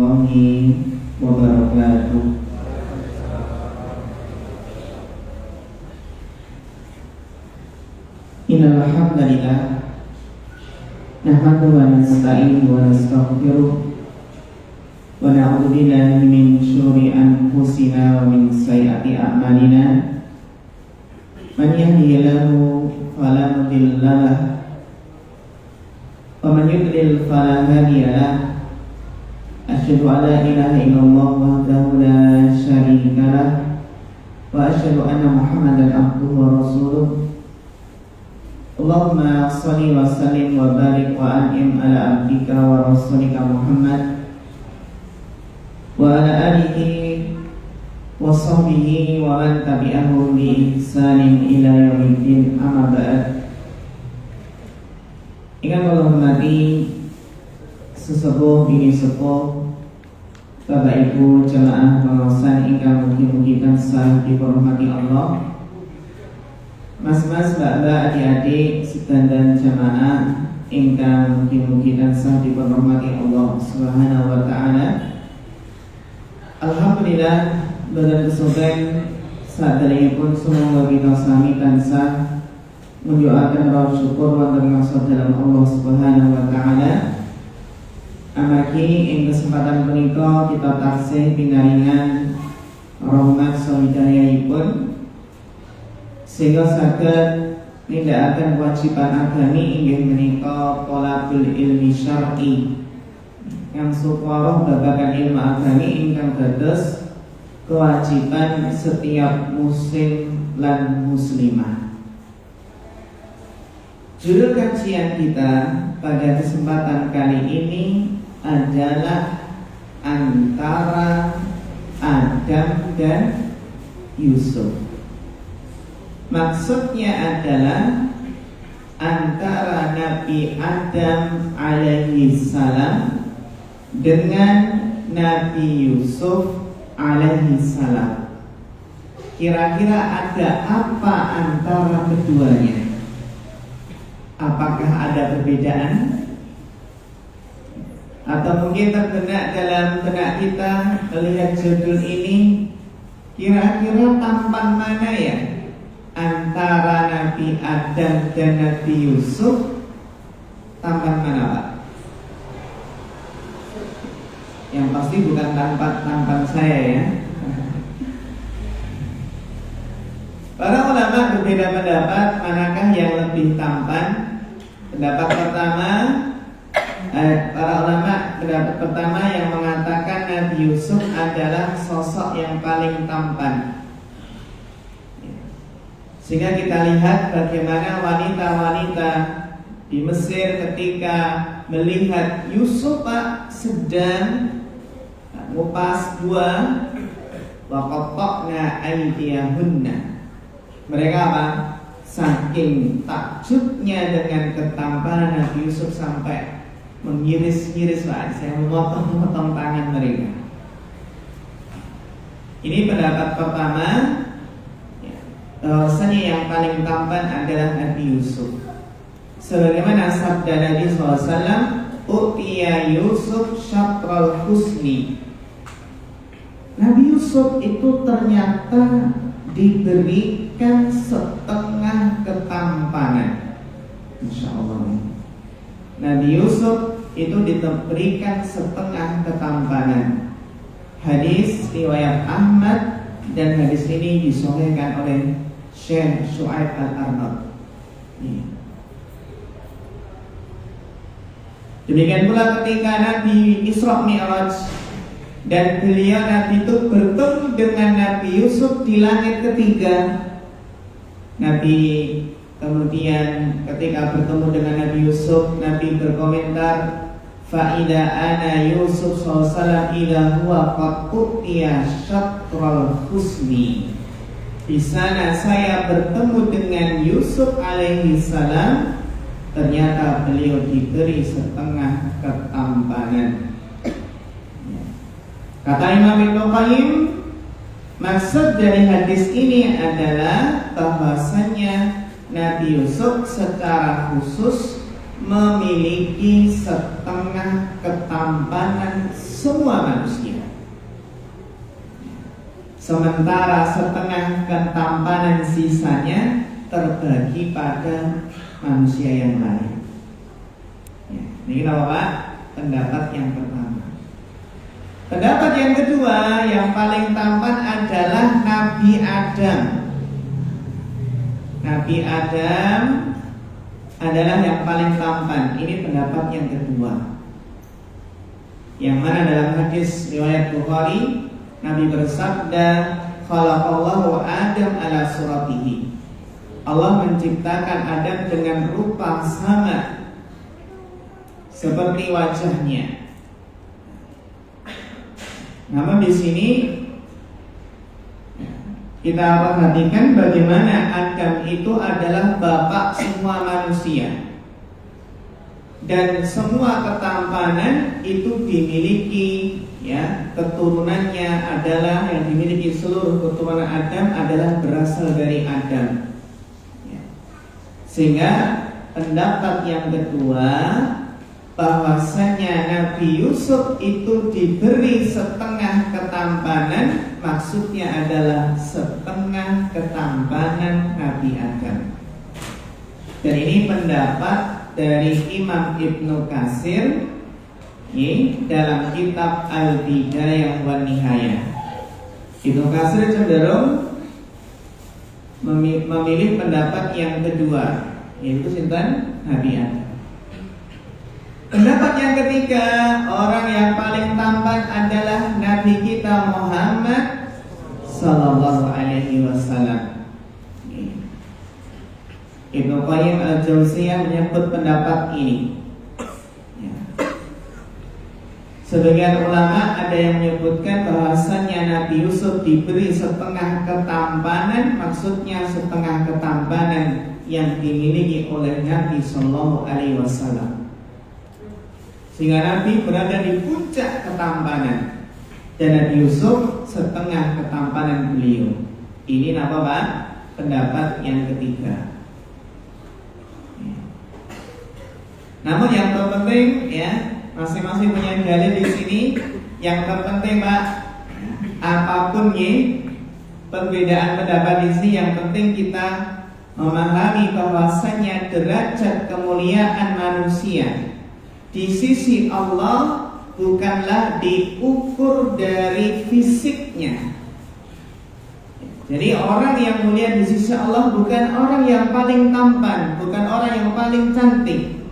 warahmatullahi wabarakatuh. Innal hamdalillah nahmaduhu wa nasta'inuhu wa nastaghfiruh wa na'udzu billahi min syururi anfusina wa min sayyiati a'malina. Man yahdihillahu fala mudilla lahu wa man yudlil fala hadiya lahu. Asyhadu an la ilaha illallah wahdahu la syarika lahu wa asyhadu anna Muhammadan abduhu wa rasuluh. Allahumma shalli wa sallim wa barik wa an'im ala abdika wa rasulika Muhammad wa ala alihi wa sahbihi wa man tabi'ahum bi ihsanin ila yaumiddin, amma ba'd. Ingkang kula hormati sesepuh bini sepuh, Bapak Ibu jamaah pengawasan ingkang mugi-mugi tansah dihormati Allah, Mas-mas, mbak-mbak, adik-adik sedanten jamaah ingkang mugi-mugi tansah dihormati Allah Subhanahu wa taala. Alhamdulillah, boten kesupen saderengipun sumangga kita sami tansah mendoakan rasa syukur wonten maksud dalam Allah Subhanahu wa taala. Amargi ing kesempatan punika kita taksih pinaringan rahmat sahidayahipun sehingga saged nindakaken kewajiban agami inggih menika thalabul ilmi syar'i, yang supaya babagan ilmu agami ingkang dados kewajiban setiap muslim lan muslimah. Judul kajian kita pada kesempatan kali ini adalah antara Adam dan Yusuf. Maksudnya adalah antara Nabi Adam alaihi salam dengan Nabi Yusuf alaihi salam. Kira-kira ada apa antara keduanya? Apakah ada perbedaan? Atau mungkin terbenak dalam benak kita melihat judul ini, kira-kira tampan mana ya antara Nabi Adam dan Nabi Yusuf? Tampan mana, Pak? Yang pasti bukan tampan saya ya. Para ulama berbeda pendapat manakah yang lebih tampan. Pendapat pertama, para ulama pendapat pertama yang mengatakan Nabi Yusuf adalah sosok yang paling tampan. Sehingga kita lihat bagaimana wanita-wanita di Mesir ketika melihat Yusuf sedang ngupas buah, waqatta'na aydiyahunna. Mereka apa? Saking takjubnya dengan ketampanan Nabi Yusuf sampai mengiris-iris, Pak, saya memotong-motong tangan mereka. Ini pendapat pertama, bahwasanya yang paling tampan adalah Nabi Yusuf. Sebagaimana sabda Nabi SAW, "Utiya Yusuf syatral husni." Nabi Yusuf itu ternyata diberikan setengah ketampanan. Masya Allah. Nabi Yusuf itu diberikan setengah ketampanan. Hadis riwayat Ahmad, dan hadis ini disahihkan oleh Syekh Syu'aib Al-Arnab. Demikian pula ketika Nabi Isra Mi'raj dan beliau Nabi itu bertemu dengan Nabi Yusuf di langit ketiga. Nabi kemudian ketika bertemu dengan Nabi Yusuf, Nabi berkomentar, "Fa'ida ana Yusuf sallallahu ila huwa qad utiya syatral husni." Di sana saya bertemu dengan Yusuf alaihi salam, ternyata beliau diberi setengah ketampanan. Kata Imam Ibnu Qayyim, maksud dari hadis ini adalah bahwasanya Nabi Yusuf secara khusus memiliki setengah ketampanan semua manusia. Sementara setengah ketampanan sisanya terbagi pada manusia yang lain. Ya, ini apa Pak? Pendapat yang pertama. Pendapat yang kedua, yang paling tampan adalah Nabi Adam. Nabi Adam adalah yang paling tampan. Ini pendapat yang kedua. Yang mana dalam hadis riwayat Bukhari, Nabi bersabda, "Khalaqallahu Adam ala suratihi." Allah menciptakan Adam dengan rupa sama seperti wajahnya. Namun di sini kita perhatikan bagaimana Adam itu adalah bapak semua manusia. Dan semua ketampanan itu dimiliki, ya, keturunannya adalah yang dimiliki seluruh keturunan Adam adalah berasal dari Adam. Ya. Sehingga pendapat yang kedua, bahwasanya Nabi Yusuf itu diberi setengah ketampanan, maksudnya adalah setengah ketampanan Nabi Adam. Dan ini pendapat dari Imam Ibnu Katsir dalam kitab Al-Bidayah wan Nihayah. Ibnu Katsir cenderung memilih pendapat yang kedua, yaitu sinten Nabi Adam. Pendapat yang ketiga, orang yang paling tampan adalah Nabi kita Muhammad sallallahu alaihi wasallam. Ibnu Qayyim al-Jauziyah menyebut pendapat ini. Ya. Sebagian ulama ada yang menyebutkan bahwasannya Nabi Yusuf diberi setengah ketampanan, maksudnya setengah ketampanan yang dimiliki oleh Nabi Sallallahu Alaihi Wasallam, sehingga Nabi berada di puncak ketampanan dan Nabi Yusuf setengah ketampanan beliau. Ini apa Pak? Pendapat yang ketiga. Namun yang terpenting, ya, masing-masing punya dalil di sini. Yang terpenting Pak, apapun perbedaan pendapat di sini, yang penting kita memahami bahwasanya derajat kemuliaan manusia di sisi Allah bukanlah diukur dari fisiknya. Jadi orang yang mulia di sisi Allah bukan orang yang paling tampan, bukan orang yang paling cantik.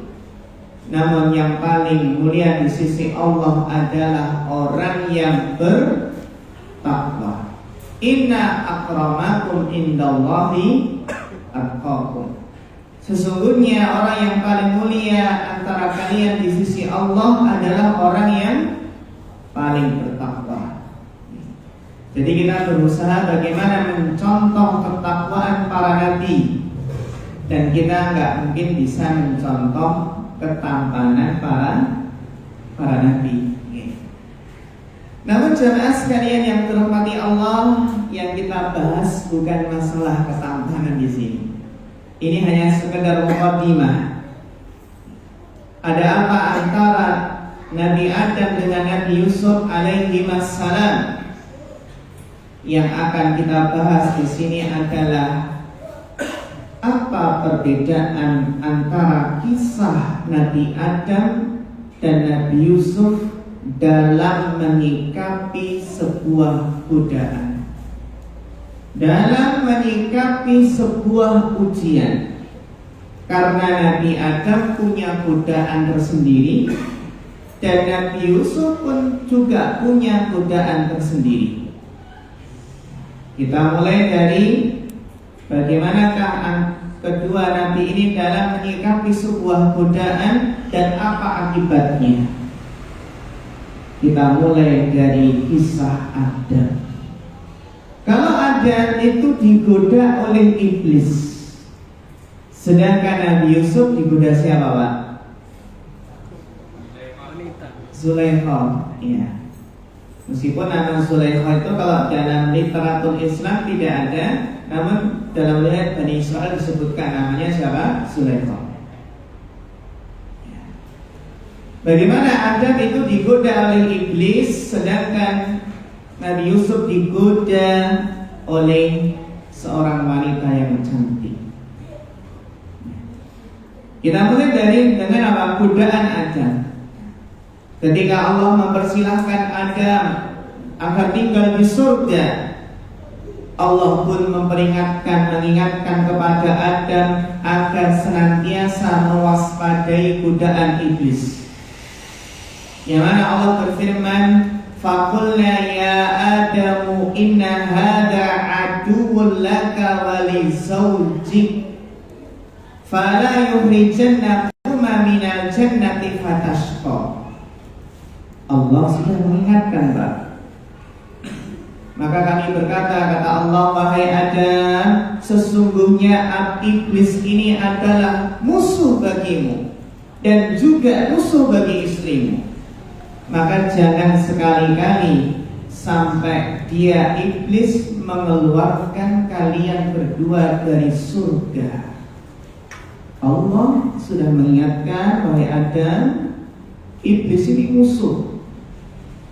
Namun yang paling mulia di sisi Allah adalah orang yang bertakwa. Inna akramakum indallahi atqakum. Sesungguhnya orang yang paling mulia antara kalian di sisi Allah adalah orang yang paling bertakwa. Jadi kita berusaha bagaimana mencontoh ketakwaan para nabi, dan kita nggak mungkin bisa mencontoh ketampanan para nabi. Namun jemaah sekalian yang dirahmati Allah, yang kita bahas bukan masalah ketampanan di sini. Ini hanya sekedar muqaddimah. Ada apa antara Nabi Adam dengan Nabi Yusuf alaihi wassalam? Yang akan kita bahas di sini adalah apa perbedaan antara kisah Nabi Adam dan Nabi Yusuf dalam menyikapi sebuah godaan, dalam menyikapi sebuah ujian. Karena Nabi Adam punya godaan tersendiri dan Nabi Yusuf pun juga punya godaan tersendiri. Kita mulai dari bagaimanakah kedua nabi ini dalam menyikapi sebuah godaan dan apa akibatnya. Kita mulai dari kisah Adam. Kalau Adam itu digoda oleh iblis, sedangkan Nabi Yusuf digoda siapa Pak? Zulaikha. Ya. Meskipun nama Zulaikha itu kalau dalam literatur Islam tidak ada, namun dalam riwayat Bani Israil disebutkan namanya siapa? Zulaikha. Bagaimana Adam itu digoda oleh iblis, sedangkan Nabi Yusuf digoda oleh seorang wanita yang cantik. Kita mulai dengan apa? Godaan Adam. Ketika Allah mempersilahkan Adam agar tinggal di surga, Allah pun mengingatkan kepada Adam agar senantiasa mewaspadai godaan iblis. Yang mana Allah berfirman, "Faqulna ya Adamu inna hadha aduwwun laka wa li zawjik fala yukhrijannakuma minal jannati fatashqa." Allah sudah mengingatkan, Pak. Maka kami berkata, kata Allah, "Wahai Adam, sesungguhnya iblis ini adalah musuh bagimu dan juga musuh bagi istrimu. Maka jangan sekali-kali sampai dia iblis mengeluarkan kalian berdua dari surga." Allah sudah mengingatkan, wahai Adam, iblis ini musuh.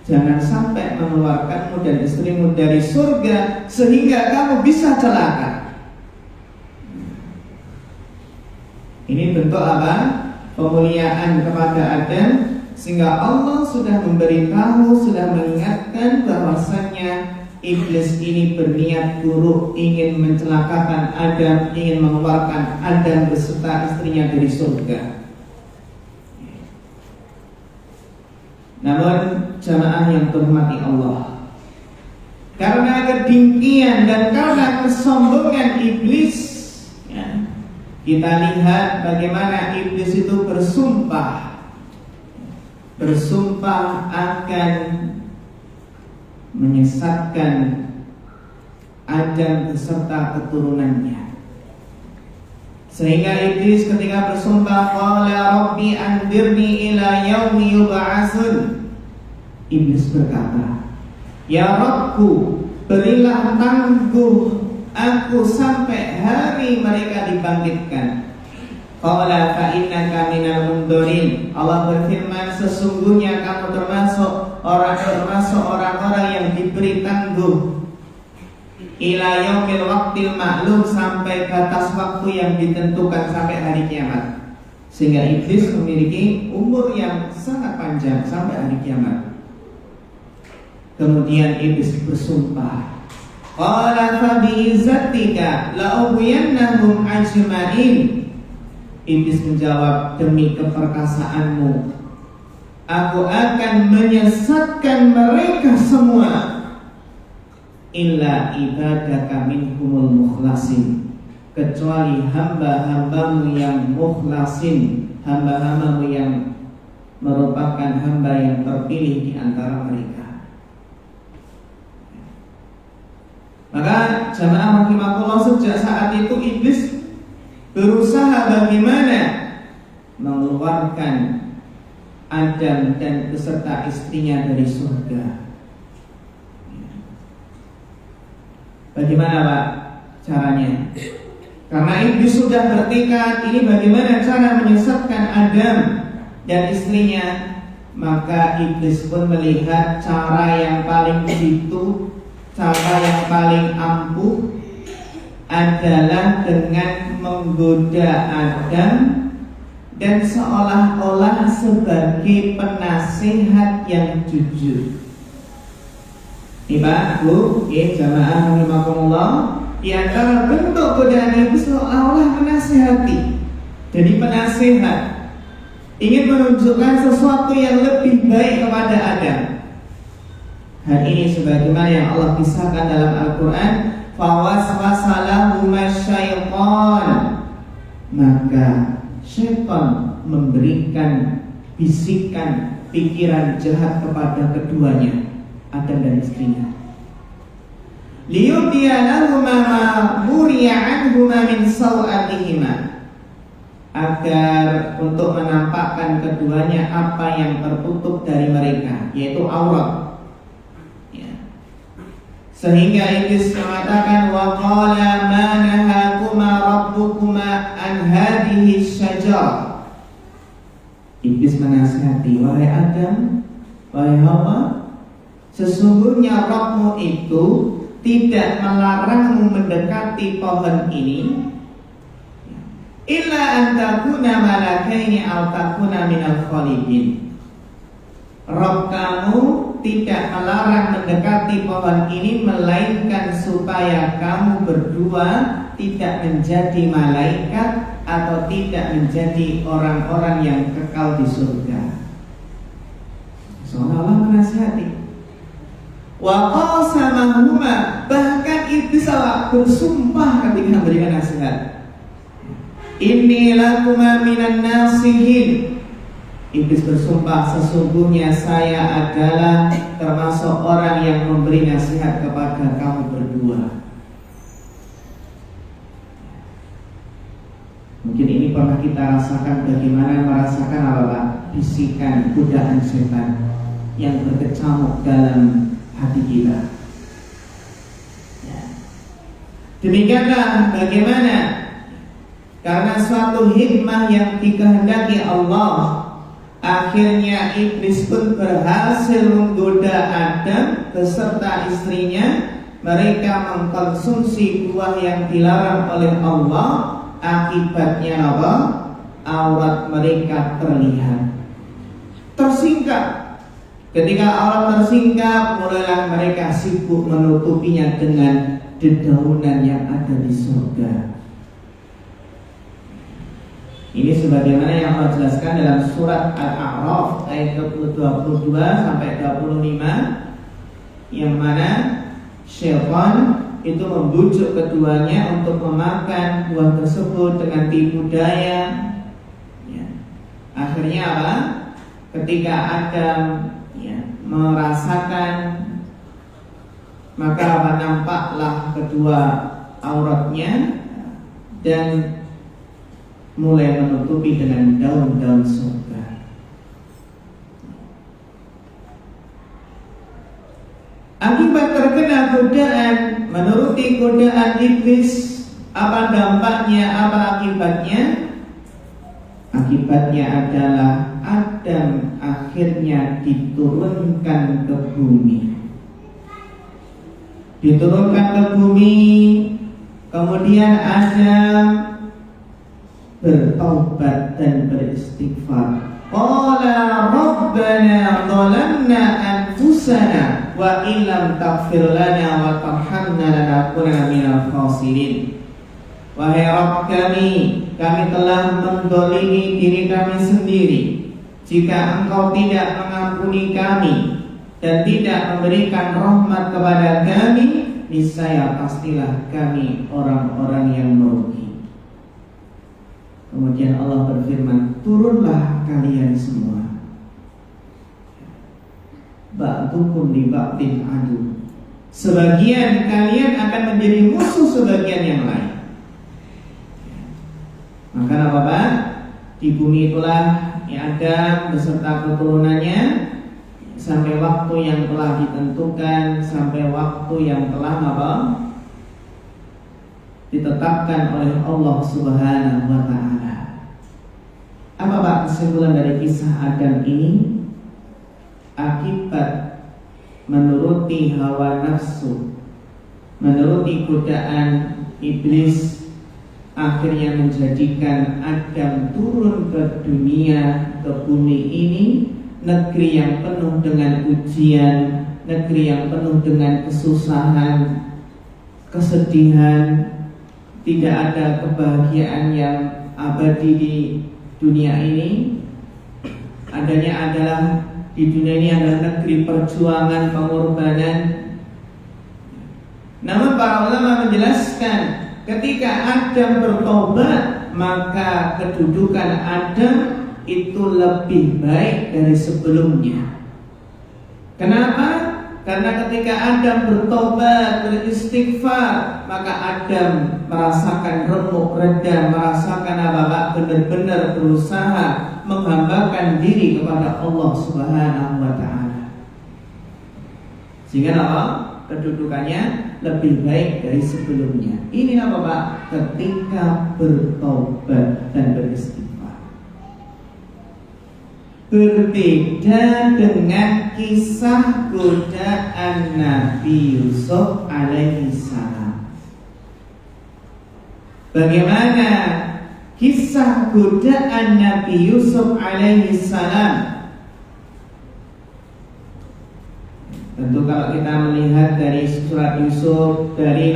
Jangan sampai mengeluarkanmu dan istrimu dari surga sehingga kamu bisa celaka. Ini bentuk apa? Pemuliaan kepada Adam, sehingga Allah sudah memberitahu, sudah mengingatkan bahwasannya iblis ini berniat buruk, ingin mencelakakan Adam, ingin mengeluarkan Adam beserta istrinya dari surga. Namun jamaah yang terhormati Allah, karena kedengkian dan karena kesombongan iblis, ya, kita lihat bagaimana iblis itu bersumpah akan menyesatkan Adam beserta keturunannya. Sehingga iblis ketika bersumpah, qala rabbi andirni ila yaumi yub'atsun. Iblis berkata, "Ya Rabbku, berilah tangguh aku sampai hari mereka dibangkitkan." Qala fa innaka minal mundzirin. Allah berfirman, sesungguhnya kamu termasuk orang-orang yang diberi tangguh ila yaumil waqtil ma'lum, sampai batas waktu yang ditentukan, sampai hari kiamat. Sehingga iblis memiliki umur yang sangat panjang sampai hari kiamat. Kemudian iblis bersumpah, qala fa bi'izzatika la ughwiyannahum ajma'in. Iblis menjawab, demi keperkasaanmu aku akan menyesatkan mereka semua, illa ibadaka minhumul mukhlasin, kecuali hamba-hambamu yang mukhlasin, hamba-hambamu yang merupakan hamba yang terpilih di antara mereka. Maka jamaah rahimakumullah, sejak saat itu iblis berusaha bagaimana mengeluarkan Adam dan beserta istrinya dari surga. Bagaimana Pak caranya? Karena iblis sudah bertekad, ini bagaimana cara menyesatkan Adam dan istrinya. Maka iblis pun melihat cara yang paling jitu, cara yang paling ampuh adalah dengan menggoda Adam dan seolah-olah sebagai penasehat yang jujur. Ini Pak, Bu, jamaah rahimakumullah, di antara bentuk godaan itu seolah-olah menasehati. Jadi penasehat, ingin menunjukkan sesuatu yang lebih baik kepada Adam. Hal ini sebagaimana yang Allah kisahkan dalam Al-Quran, fawaswasa lahuma syaitan, maka syaitan memberikan bisikan pikiran jahat kepada keduanya, Adam dan istrinya. Liyubdiya lahuma ma buriya anhuma min sawatihima, agar untuk menampakkan keduanya apa yang tertutup dari mereka, yaitu aurat. Sehingga iblis mengatakan, wa qala ma nahakuma rabbukuma an hadhihi syajarah. Iblis menasihati, wahai Adam, wahai Hawa, sesungguhnya Rabbmu itu tidak melarangmu mendekati pohon ini illa an takuna malakaini aw takuna minal khalidin. Rabb kamu tidak melarang mendekati pohon ini melainkan supaya kamu berdua tidak menjadi malaikat atau tidak menjadi orang-orang yang kekal di surga. Soalnya Allah menasihati. Wa qasamahuma, bahkan iblis bersumpah ketika memberikan nasihat. Inni lakuma minan nasihin. Iblis bersumpah, sesungguhnya saya adalah termasuk orang yang memberi nasihat kepada kamu berdua. Mungkin ini pernah kita rasakan, bagaimana merasakan apa? Bisikan, godaan setan yang berkecamuk dalam hati kita. Demikianlah bagaimana karena suatu hikmah yang dikehendaki Allah, akhirnya iblis pun berhasil menggoda Adam beserta istrinya. Mereka mengkonsumsi buah yang dilarang oleh Allah. Akibatnya apa? Aurat mereka terlihat, tersingkap. Ketika aurat tersingkap, mulailah mereka sibuk menutupinya dengan dedaunan yang ada di surga. Ini sebagaimana yang Allah jelaskan dalam surat Al-A'raf ayat 22 sampai 25, yang mana syaitan itu membujuk keduanya untuk memakan buah tersebut dengan tipu daya. Akhirnya apa? Ketika Adam merasakan, maka nampaklah kedua auratnya dan mulai menutupi dengan daun-daun surga. Akibat terkena godaan, menuruti godaan iblis, apa dampaknya, apa akibatnya? Akibatnya adalah Adam akhirnya diturunkan ke bumi. Diturunkan ke bumi, kemudian Adam bertaubat dan beristighfar. Qala rabbana dhalamna anfusana wa illam taghfir lana wa tarhamna lanakunanna minal khasirin. Wahai Rabb kami telah mendolimi diri kami sendiri. Jika Engkau tidak mengampuni kami dan tidak memberikan rahmat kepada kami, niscaya pastilah kami orang-orang yang merugi. Kemudian Allah berfirman, turunlah kalian semua. Ba'dukum li ba'din adu. Sebagian kalian akan menjadi musuh sebagian yang lain. Maka apa? Di bumi itulah Adam beserta keturunannya sampai waktu yang telah ditentukan, sampai waktu yang telah ditetapkan oleh Allah Subhanahu wa ta'ala. Apa Pak kesimpulan dari kisah Adam ini? Akibat menuruti hawa nafsu, menuruti godaan iblis, akhirnya menjadikan Adam turun ke dunia, ke bumi ini, negeri yang penuh dengan ujian, negeri yang penuh dengan kesusahan, kesedihan. Tidak ada kebahagiaan yang abadi di dunia ini. Adanya adalah di dunia ini adalah negeri perjuangan, pengorbanan. Namun para ulama menjelaskan, ketika Adam bertobat, maka kedudukan Adam itu lebih baik dari sebelumnya. Kenapa? Karena ketika Adam bertobat, beristighfar, maka Adam merasakan remuk reda, merasakan benar-benar berusaha menghambakan diri kepada Allah Subhanahu wa ta'ala. Sehingga kedudukannya lebih baik dari sebelumnya. Ini ketika bertobat dan beristighfar. berbeda dengan kisah godaan Nabi Yusuf alaihi salam. Bagaimana kisah godaan Nabi Yusuf alaihi salam? Tentu kalau kita melihat dari surat Yusuf, dari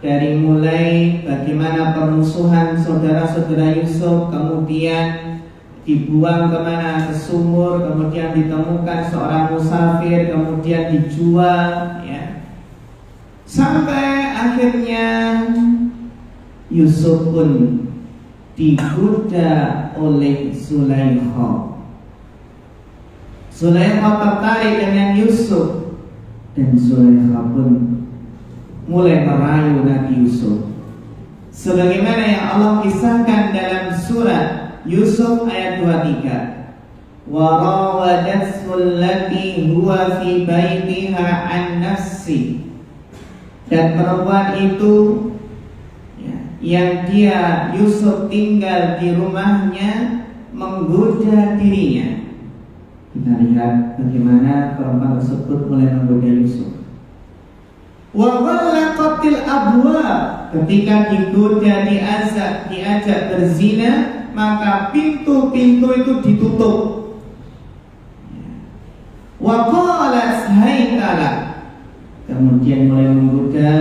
dari mulai bagaimana permusuhan saudara-saudara Yusuf, kemudian dibuang kemana, ke sumur, kemudian ditemukan seorang musafir, kemudian dijual, ya, sampai akhirnya Yusuf pun digoda oleh Zulaikha. Zulaikha tertarik dengan Yusuf, dan Zulaikha pun mulai merayu Nabi Yusuf. Sebagaimana yang Allah kisahkan dalam surat Yusuf ayat 23. Wa rawadathu allati huwa fi baitiha an nafsi. Dan perempuan itu, ya, yang dia Yusuf tinggal di rumahnya, menggoda dirinya. Kita lihat bagaimana perempuan tersebut mulai menggoda Yusuf. Wa ghallaqatil abwab, ketika digoda, diajak berzina, maka pintu-pintu itu ditutup. Wa qalat haytala, kemudian mulai menggoda,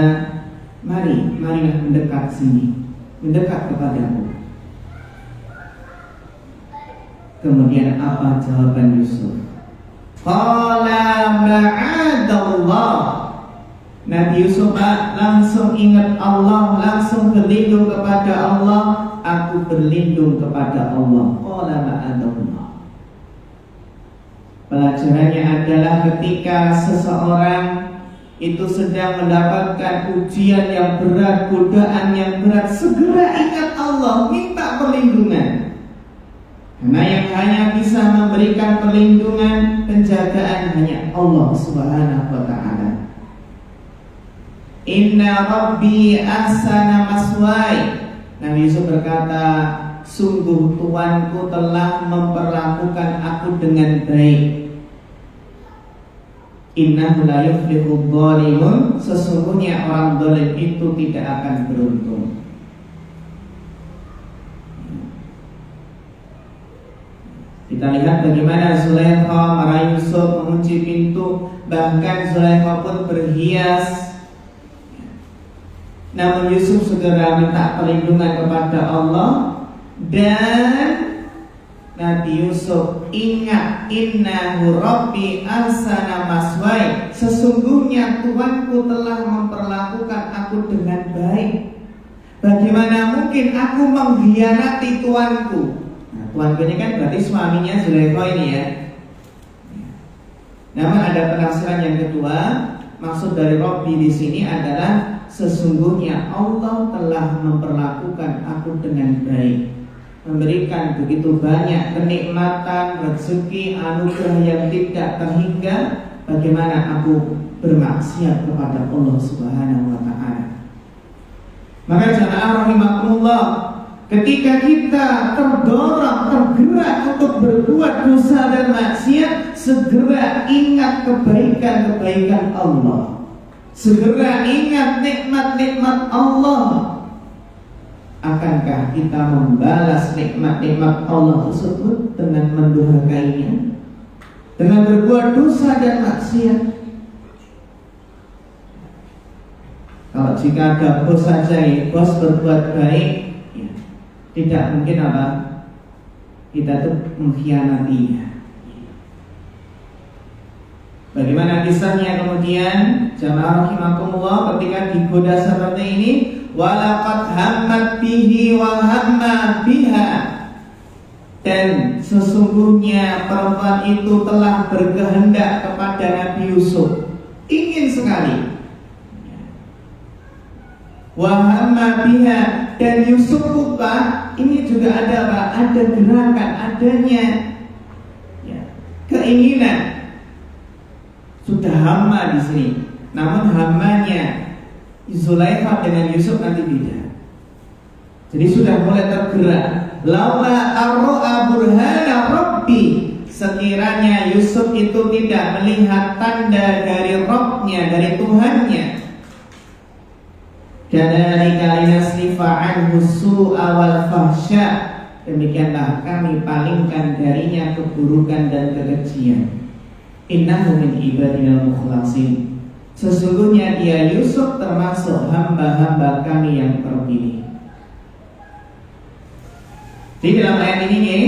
marilah mendekat sini, mendekat kepadaku. Kemudian apa jawaban Yusuf? Qala ma'adallah. Nabi Yusuf langsung ingat Allah, langsung berlindung kepada Allah. Aku berlindung kepada Allah. Qala ma'adallah. Pelajarannya adalah ketika seseorang itu sedang mendapatkan ujian yang berat, godaan yang berat, segera ingat Allah, minta perlindungan. Karena yang hanya bisa memberikan perlindungan, penjagaan hanya Allah Subhanahu wa ta'ala. Inna Rabbi ahsana maswai. Nabi Yusuf berkata, sungguh Tuanku telah memperlakukan aku dengan baik. Innahu la yuflihudz dhalimun. Sesungguhnya orang zalim itu tidak akan beruntung. Kita lihat bagaimana Zulaikha merayu Yusuf, mengunci pintu, bahkan Zulaikha pun berhias. Namun Yusuf segera minta perlindungan kepada Allah, dan Nabi Yusuf ingat, innahu rabbi ahsana maswai, sesungguhnya Tuanku telah memperlakukan aku dengan baik. Bagaimana mungkin aku mengkhianati Tuanku? Tuanku ini kan berarti suaminya Zulaikha ini, ya. Namun ada penafsiran yang kedua, maksud dari Rabbi di sini adalah sesungguhnya Allah telah memperlakukan aku dengan baik, memberikan begitu banyak kenikmatan, rezeki, anugerah yang tidak terhingga. Bagaimana aku bermaksiat kepada Allah Subhanahu wa ta'ala? Maka jamaah rahimakumullah, ketika kita terdorong, tergerak untuk berbuat dosa dan maksiat, segera ingat kebaikan-kebaikan Allah. Segera ingat nikmat-nikmat Allah. Akankah kita membalas nikmat-nikmat Allah tersebut dengan mendurhakainya, dengan berbuat dosa dan maksiat? Kalau jika ada bos saja, bos berbuat baik, tidak mungkin apa? Kita tuh mengkhianatinya. Bagaimana kisahnya kemudian? Jamaah rahimakumullah, ketika digoda seperti ini, walaqad hammat bihi wa hamma biha, dan sesungguhnya perempuan itu telah berkehendak kepada Nabi Yusuf, ingin sekali. Wa hamma biha, dan Yusuf lupa. Ini juga ada apa? Ada gerakan, adanya keinginan. Sudah hamma di sini. Namun hammanya Zulaikha dengan Yusuf nanti beda. Jadi sudah mulai tergerak laula arra'a burhana rabbi, sekiranya Yusuf itu tidak melihat tanda dari Rabb-nya, dari Tuhannya, kadzalika linasrifa anhu su'a wal fahsya, demikianlah kami palingkan darinya keburukan dan kekejian. Innahu min ibadinal mukhlasin, sesungguhnya dia Yusuf termasuk hamba-hamba kami yang terpilih. Di dalam ayat ini nih,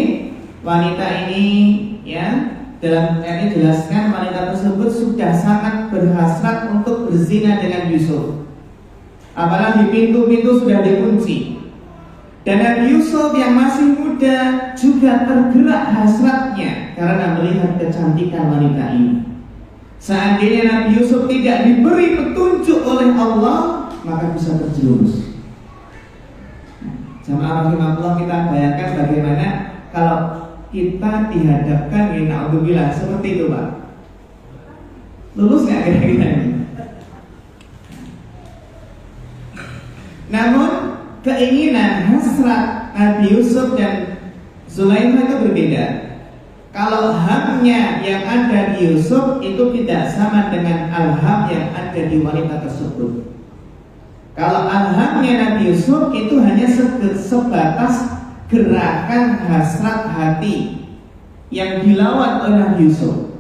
wanita ini ya, dalam ayat ini jelaskan wanita tersebut sudah sangat berhasrat untuk berzina dengan Yusuf. Apalagi pintu-pintu sudah dikunci. Dan Nabi Yusuf yang masih muda juga tergerak hasratnya karena melihat kecantikan wanita ini. Seandainya Nabi Yusuf tidak diberi petunjuk oleh Allah, maka bisa terjerumus. Jamaah rahimahullah, kita bayangkan bagaimana kalau kita dihadapkan ya na'udzubillah seperti itu, Pak. Lulus nggak kira-kira ini? Namun keinginan hasrat Nabi Yusuf dan Zulaikha itu berbeda. Kalau hamnya yang ada di Yusuf itu tidak sama dengan alham yang ada di wanita tersebut. Kalau alhamnya Nabi Yusuf itu hanya sebatas gerakan hasrat hati yang dilawan oleh Nabi Yusuf.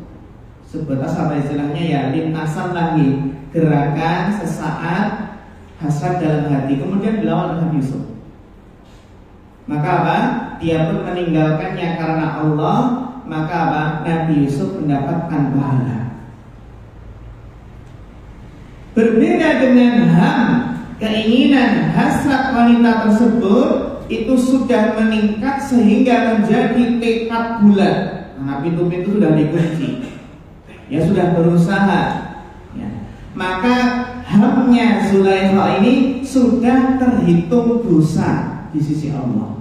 Sebatas apa istilahnya ya, lintasan lagi, gerakan sesaat hasrat dalam hati, kemudian dilawan oleh Nabi Yusuf. Maka apa? Dia pun meninggalkannya karena Allah. Maka apa? Nabi Yusuf mendapatkan pahala. Berbeda dengan ham, keinginan hasrat wanita tersebut itu sudah meningkat sehingga menjadi tekad bulat. Nah, pintu-pintu sudah dikunci. Ya sudah berusaha. Ya. Maka hamnya Zulaikha ini sudah terhitung dosa di sisi Allah.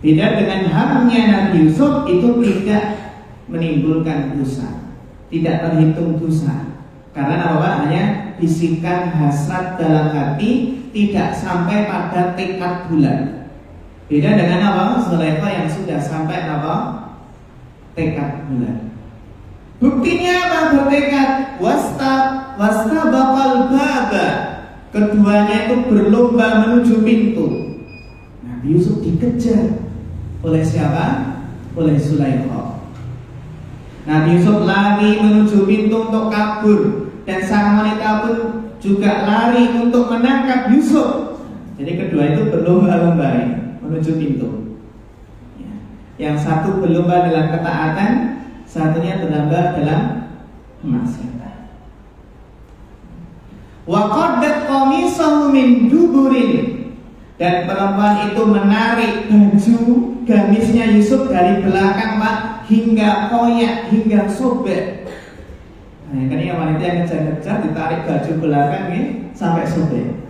Beda dengan hamnya Nabi Yusuf, itu tidak menimbulkan dosa, tidak terhitung dosa. Karena apa? Hanya bisikan hasrat dalam hati, tidak sampai pada tekad bulat. Beda dengan apa? Zulaikha yang sudah sampai apa? Tekad bulat. Buktinya apa? Bertekad wasta bakal baba. Keduanya itu berlomba menuju pintu. Nabi Yusuf dikejar oleh siapa? Oleh Zulaikha. Nabi Yusuf lari menuju pintu untuk kabur, dan sang wanita pun juga lari untuk menangkap Yusuf. Jadi kedua itu berlomba-lomba menuju pintu. Yang satu berlomba dalam ketaatan, satunya berlomba dalam kemaksiatan. Wa qaddat qamisahu min duburin, dan perempuan itu menarik baju gamisnya Yusuf dari belakang, Pak, hingga koyak, hingga sobek. Nah, kan yang wanita yang ngejar-ngejar ditarik baju belakang ini sampai sobek.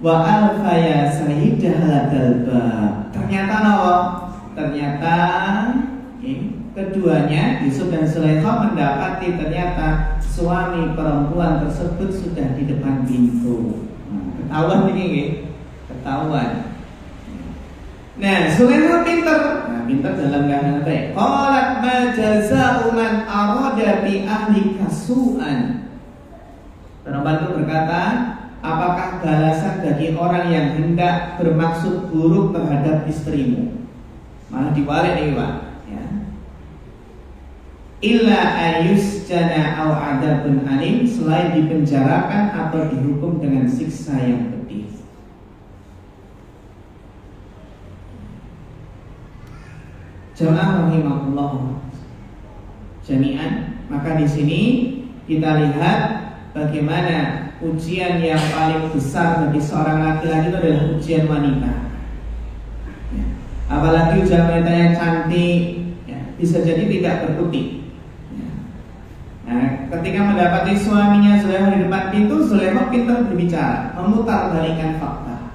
Wa alfaya sayyidah hadal bab. Ternyata apa? Ternyata keduanya Yusuf dan Zulaikha mendapati ternyata suami perempuan tersebut sudah di depan pintu. Ketahuan ini, ketahuan. Nah, Zulaikha pinter. Nah, pinter dalam bahasa baik. Qalat ma jazaa'u man arada bi ahlika su'an. Perempuan itu berkata, apakah balasan bagi orang yang hendak bermaksud buruk terhadap istrimu? Malah dibalik nih, Pak. Ya. Illa ayusjana aw adabun alim, selain dipenjarakan atau dihukum dengan siksa yang pedih. Jamaah rahimahullah jami'an, maka di sini kita lihat bagaimana ujian yang paling besar bagi seorang laki-laki itu adalah ujian wanita. Ya. Apalagi ujian wanita yang cantik, ya, bisa jadi tidak berkutik. Ya. Nah, ketika mendapati suaminya Zulaikha di depan pintu, Zulaikha pintar berbicara, memutar balikan fakta.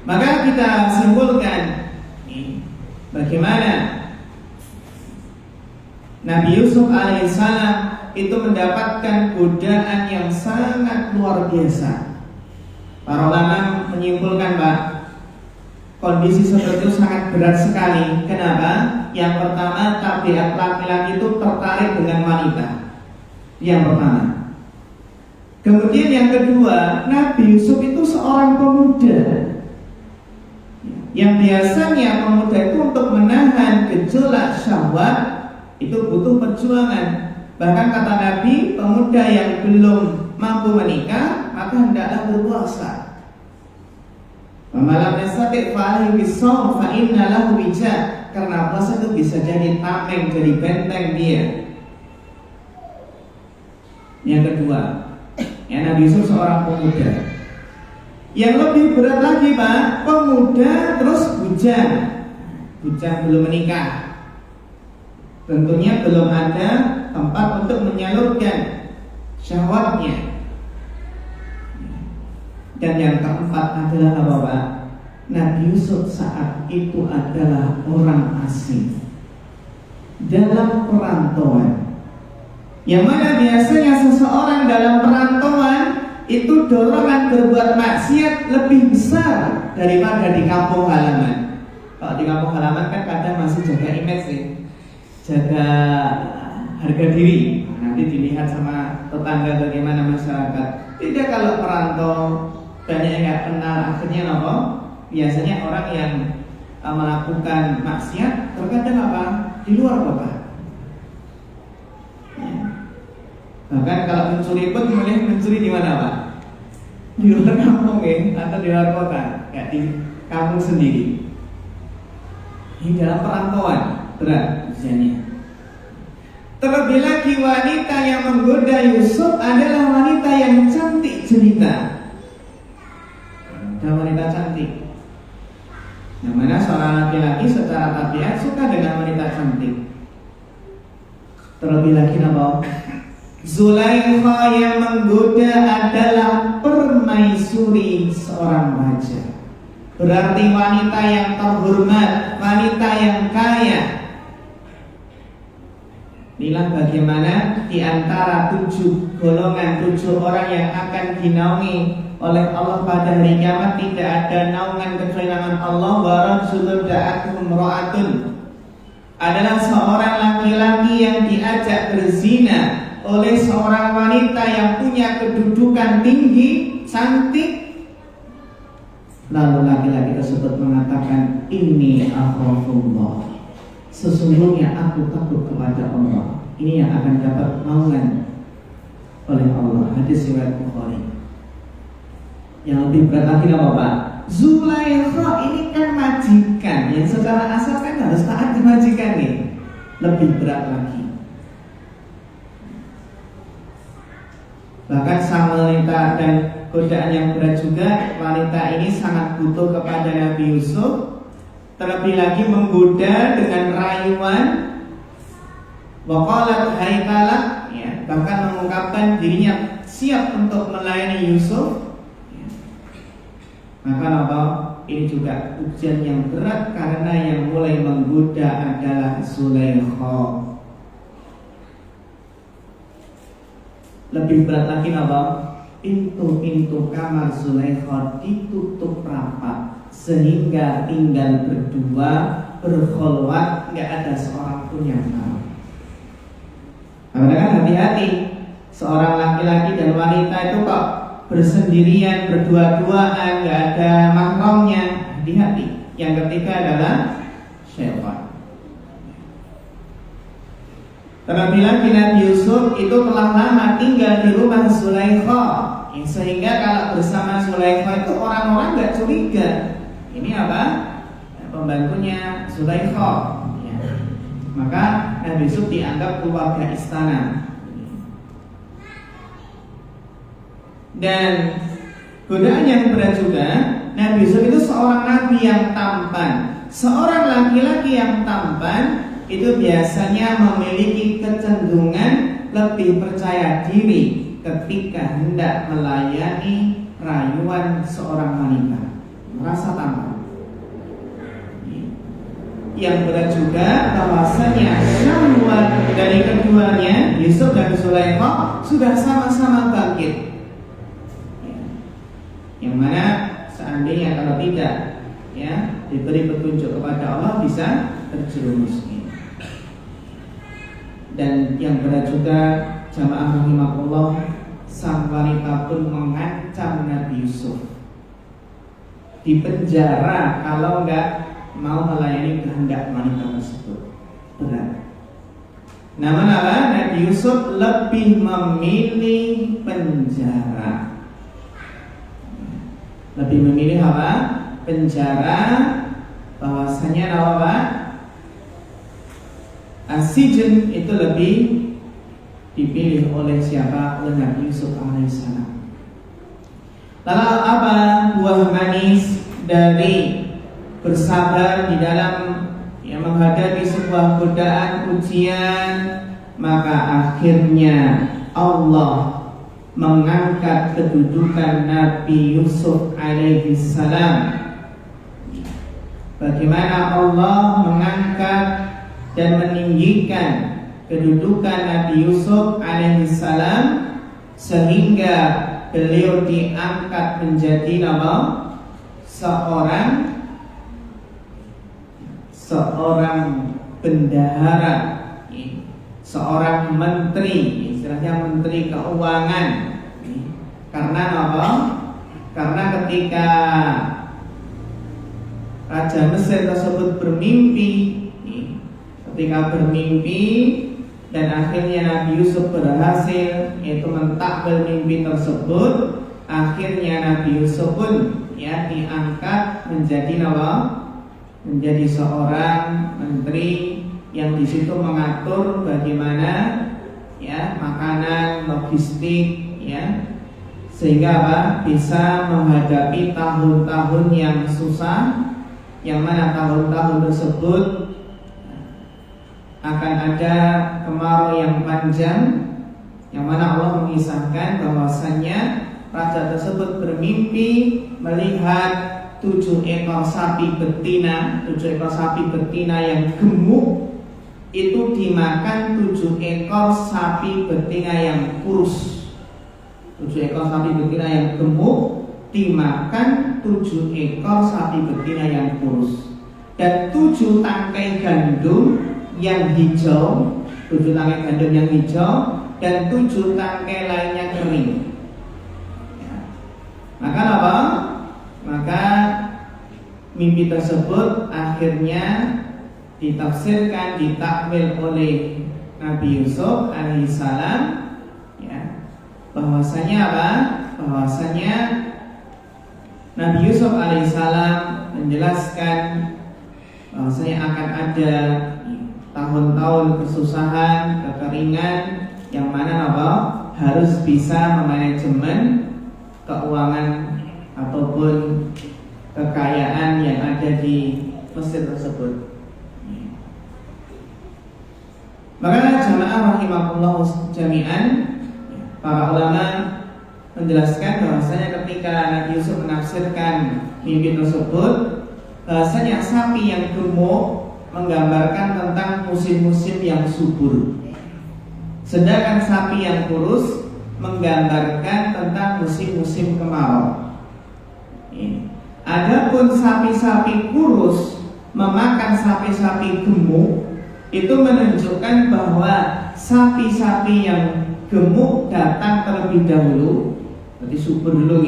Maka kita simpulkan bagaimana Nabi Yusuf alaihissalam itu mendapatkan godaan yang sangat luar biasa. Para ulama menyimpulkan, Pak, kondisi seperti itu sangat berat sekali. Kenapa? Yang pertama, tabiat laki-laki itu tertarik dengan wanita. Yang pertama. Kemudian yang kedua, Nabi Yusuf itu seorang pemuda yang biasanya pemuda itu untuk menahan gejolak syahwat itu butuh perjuangan. Bahkan kata Nabi, pemuda yang belum mampu menikah maka hendaklah berpuasa. Malam yastati' fa'alaihi bisawm fa inna lahu wija. Karena puasa itu bisa jadi tameng, jadi benteng dia. Yang kedua, ya, Nabi Yusuf seorang pemuda. Yang lebih berat lagi, Pak, pemuda terus bujang. Bujang belum menikah. Tentunya belum ada tempat untuk menyalurkan syahwatnya. Dan yang keempat adalah apa, Pak? Nabi Yusuf saat itu adalah orang asing dalam perantauan, yang mana biasanya seseorang dalam perantauan itu dorongan berbuat maksiat lebih besar daripada di kampung halaman. Kalau di kampung halaman kan kadang masih jaga image sih, jaga harga diri. Nanti dilihat sama tetangga bagaimana masyarakat. Tidak kalau perantau banyak yang nggak kenal, akhirnya apa? Biasanya orang yang melakukan maksiat terkadang apa? Di luar kota. Ya. Bahkan kalau mencuri pun boleh mencuri di mana, Pak? Di luar kampung ya, atau di luar kota, nggak di kampung sendiri. Ini dalam perantauan berat usianya. Terlebih lagi wanita yang menggoda Yusuf adalah wanita yang cantik jelita. Dan wanita cantik, yang mana seorang laki-laki secara tabiat suka dengan wanita cantik. Terlebih lagi nama Zulaikha yang menggoda adalah permaisuri seorang raja. Berarti wanita yang terhormat, wanita yang kaya. Inilah bagaimana di antara 7 golongan, 7 orang yang akan dinaungi oleh Allah pada hari kiamat, tidak ada naungan kecuali naungan Allah. Wa rajulun da'atuhum ra'atun, adalah seorang laki-laki yang diajak berzina oleh seorang wanita yang punya kedudukan tinggi, cantik. Lalu laki-laki tersebut mengatakan, ini akhafullah, sesungguhnya aku takut kepada Allah. Ini yang akan dapat naungan oleh Allah. Hadis riwayat Bukhari. Yang lebih berat lagi apa, Pak? Zulaikha ini kan majikan, yang secara asal kan harus taat di majikan nih. Lebih berat lagi. Bahkan sang wanita dan godaan yang berat juga, wanita ini sangat butuh kepada Nabi Yusuf. Terlebih lagi menggoda dengan rayuan. Waqalat haytalak, ya, bahkan mengungkapkan dirinya siap untuk melayani Yusuf. Maka apa? Ini juga ujian yang berat karena yang mulai menggoda adalah Zulaikha. Lebih berat lagi apa? Pintu-pintu kamar Zulaikha ditutup rapat sehingga tinggal berdua berkholwat, nggak ada seorang pun yang tahu. Karena kan hati-hati, seorang laki-laki dan wanita itu kok bersendirian, berdua-duaan, nggak ada mahramnya. Hati-hati. Yang ketiga adalah syaitan. Terlebih lagi Nabi Yusuf itu telah lama tinggal di rumah Zulaikha, sehingga kalau bersama Zulaikha itu orang-orang nggak curiga. Ini apa? Pembantunya Zulaikha. Ya. Maka Nabi Yusuf dianggap keluarga istana. Dan godaan yang berat juga, Nabi Yusuf itu seorang nabi yang tampan. Seorang laki-laki yang tampan itu biasanya memiliki kecenderungan lebih percaya diri ketika hendak melayani rayuan seorang wanita, merasa tampan. yang berat juga bahwasanya syahwat dari keduanya Yusuf dan Zulaikha sudah sama-sama bangkit. Yang mana seandainya kalau tidak diberi petunjuk kepada Allah bisa terjerumus. Dan yang berat juga jamaah rahimakumullah, sang wanita pun mengancam Nabi Yusuf dipenjara kalau enggak mau melayani kehendak wanita tersebut. Berat. Namun Nabi Yusuf lebih memilih penjara. Lebih memilih apa? Penjara. Bahwasanya apa? Asijen itu lebih dipilih oleh siapa? Oleh Nabi Yusuf alaihissalam. Lalu apa buah manis dari bersabar di dalam menghadapi sebuah godaan ujian? Maka akhirnya Allah mengangkat kedudukan Nabi Yusuf alaihissalam. Bagaimana Allah mengangkat dan meninggikan kedudukan Nabi Yusuf alaihissalam sehingga beliau diangkat menjadi seorang bendahara, seorang menteri, istilahnya menteri keuangan. Karena apa? Karena ketika Raja Mesir tersebut bermimpi, dan akhirnya Nabi Yusuf berhasil yaitu mentakwil mimpi tersebut. Akhirnya Nabi Yusuf pun diangkat menjadi menjadi seorang menteri yang di situ mengatur bagaimana makanan, logistik, sehingga bisa menghadapi tahun-tahun yang susah, yang mana tahun-tahun tersebut akan ada kemarau yang panjang, yang mana Allah mengisahkan bahwasannya raja tersebut bermimpi melihat 7 ekor sapi betina yang gemuk itu dimakan 7 ekor sapi betina yang kurus. 7 ekor sapi betina yang gemuk dimakan 7 ekor sapi betina yang kurus. Dan 7 tangkai gandum yang hijau, 7 tangkai gandum yang hijau, dan 7 tangkai lainnya kering. Maka apa? Maka mimpi tersebut akhirnya ditafsirkan, ditakwil oleh Nabi Yusuf alaihissalam, bahwasanya apa? Bahwasanya Nabi Yusuf alaihissalam menjelaskan bahwasanya akan ada tahun-tahun kesusahan, kekeringan, yang mana harus bisa memanajemen keuangan ataupun kekayaan yang ada di Mesir tersebut. Maka jamaah rahimakumullah jami'an, para ulama menjelaskan bahwasanya ketika Nabi Yusuf menafsirkan mimpi tersebut, bahwasanya sapi yang gemuk menggambarkan tentang musim-musim yang subur, sedangkan sapi yang kurus menggambarkan tentang musim-musim kemarau. Adapun sapi-sapi kurus memakan sapi-sapi gemuk, itu menunjukkan bahwa sapi-sapi yang gemuk datang terlebih dahulu, berarti subur dulu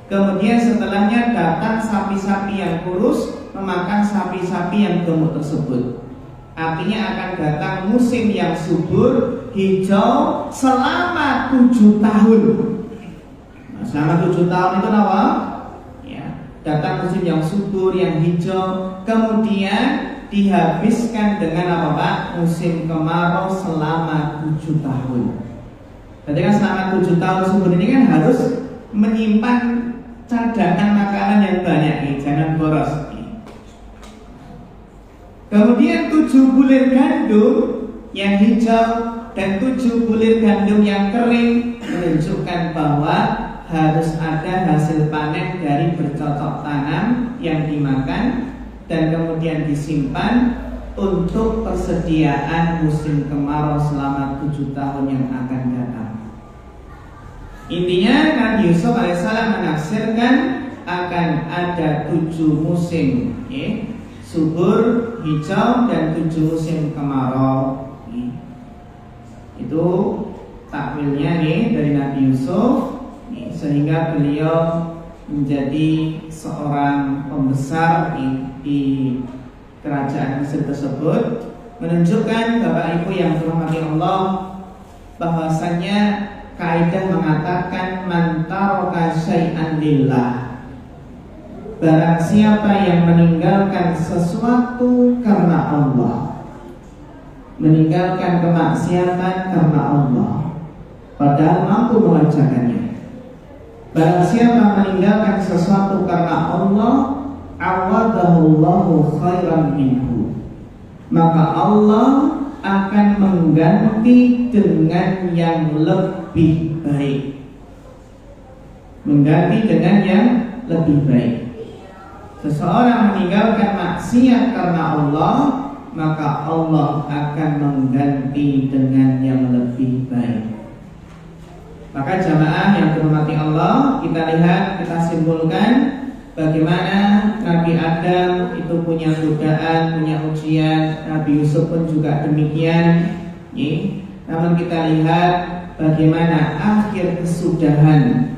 kemudian setelahnya datang sapi-sapi yang kurus memakan sapi-sapi yang gemuk tersebut. Artinya akan datang musim yang subur, hijau selama 7 tahun. Selama 7 tahun itu apa? Datang musim yang subur, yang hijau, kemudian dihabiskan dengan apa Pak? Musim kemarau selama 7 tahun. Berarti kan selama 7 tahun subur ini kan harus menyimpan cadangan makanan yang banyak, jangan boros. Kemudian 7 bulir gandum yang hijau dan 7 bulir gandum yang kering menunjukkan bahwa harus ada hasil panen dari bercocok tanam yang dimakan dan kemudian disimpan untuk persediaan musim kemarau selama 7 tahun yang akan datang. Intinya Nabi Yusuf alaihissalam menafsirkan akan ada 7 musim, subur, hijau, dan 7 musim kemarau. Itu takwilnya dari Nabi Yusuf, sehingga beliau menjadi seorang pembesar di kerajaan Mesir tersebut, menunjukkan Bapak Ibu yang dirahmati Allah bahwasannya kaidah mengatakan man taraka syai'an lillah, barang siapa yang meninggalkan sesuatu karena Allah, meninggalkan kemaksiatan karena Allah padahal mampu mengerjakannya, barang siapa meninggalkan sesuatu karena Allah, awadahullahu khairan minhu, maka Allah akan mengganti dengan yang lebih baik. Mengganti dengan yang lebih baik. Seseorang meninggalkan maksiat karena Allah, maka Allah akan mengganti dengan yang lebih baik. Maka jamaah yang dirahmati Allah, kita lihat, kita simpulkan bagaimana Nabi Adam itu punya godaan, punya ujian, Nabi Yusuf pun juga demikian. Namun kita lihat bagaimana akhir kesudahan,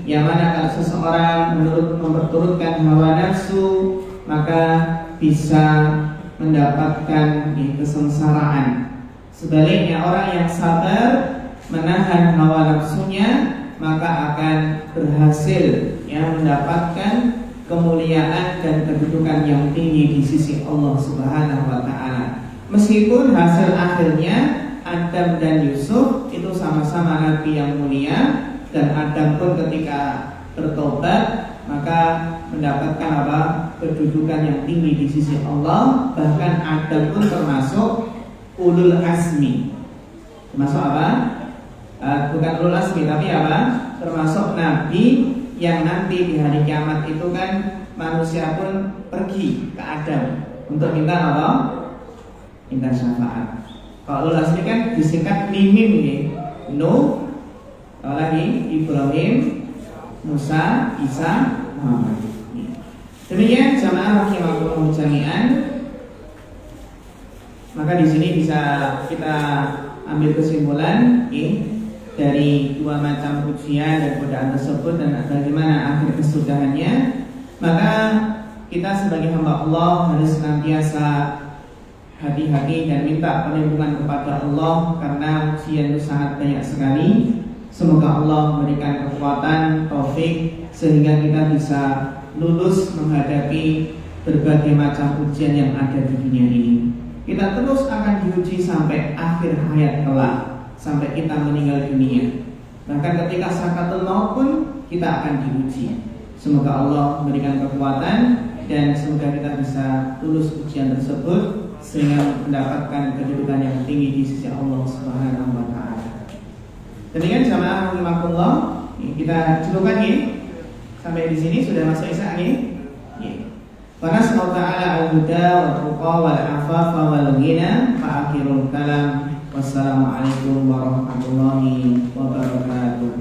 yang mana kalau seseorang memperturutkan hawa nafsu, maka bisa mendapatkan kesengsaraan. Sebaliknya orang yang sabar menahan hawa nafsunya, maka akan berhasil mendapatkan kemuliaan dan kedudukan yang tinggi di sisi Allah Subhanahu wa taala. Meskipun hasil akhirnya Adam dan Yusuf itu sama-sama nabi yang mulia, dan Adam pun ketika bertobat maka mendapatkan kedudukan yang tinggi di sisi Allah. Bahkan Adam pun termasuk ulul azmi. Termasuk bukan ulul azmi, tapi termasuk nabi yang nanti di hari kiamat itu kan manusia pun pergi ke Adam untuk minta minta syafaat. Kalau ulul azmi kan disingkat mimim, Nuh, lagi Ibrahim, Musa, Isa, Muhammad. Demikian jamaah rahimakumullah jami'an. Maka di sini bisa kita ambil kesimpulan dari 2 macam ujian dan godaan tersebut dan bagaimana akhir kesudahannya. Maka kita sebagai hamba Allah harus senantiasa hati-hati dan minta perlindungan kepada Allah, karena ujian itu sangat banyak sekali. Semoga Allah memberikan kekuatan, taufik, sehingga kita bisa lulus menghadapi berbagai macam ujian yang ada di dunia ini. Kita terus akan diuji sampai akhir hayat kelak, sampai kita meninggal dunia. Bahkan ketika sakaratul maut pun kita akan diuji. Semoga Allah memberikan kekuatan dan semoga kita bisa lulus ujian tersebut sehingga mendapatkan kedudukan yang tinggi di sisi Allah Subhanahu wa taala. Demikian jamaah rahimakumullah, kita cukupkan sampai di sini sudah masuk isya Wa nas'alu ta'ala al-huda wa tuqa wal afafa wal ghina fa akhirul kalam. Wassalamualaikum warahmatullahi wabarakatuh.